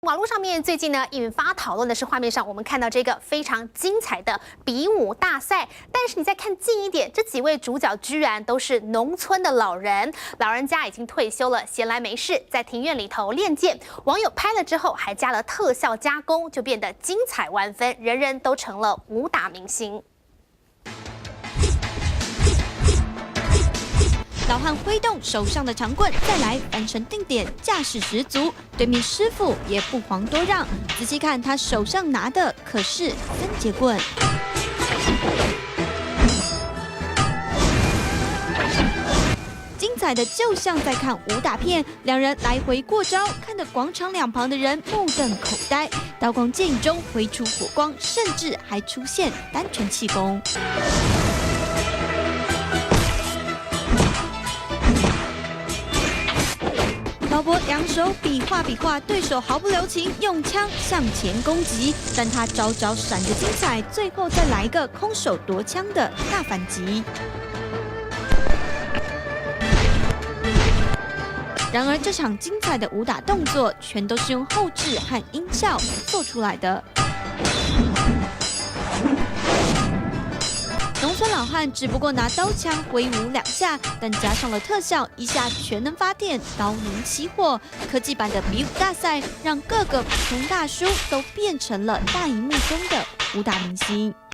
网络上面最近呢引发讨论的是画面上我们看到这个非常精彩的比武大赛，但是你再看近一点，这几位主角居然都是农村的老人，老人家已经退休了，闲来没事在庭院里头练剑。网友拍了之后还加了特效加工，就变得精彩万分，人人都成了武打明星。 老汉挥动手上的长棍，再来翻成定点，架势十足。对面师傅也不遑多让，仔细看他手上拿的可是分节棍。精彩的就像在看武打片，两人来回过招，看得广场两旁的人目瞪口呆。刀光剑影中挥出火光，甚至还出现单拳气功。 老伯两手比划，对手毫不留情，用枪向前攻击，但他招招闪着精彩，最后再来一个空手夺枪的大反击。然而，这场精彩的武打动作，全都是用后制和音效做出来的。 农村老汉只不过拿刀枪挥舞两下，但加上了特效，一下全能发电，刀能起火。科技版的比武大赛，让各个普通大叔都变成了大荧幕中的武打明星。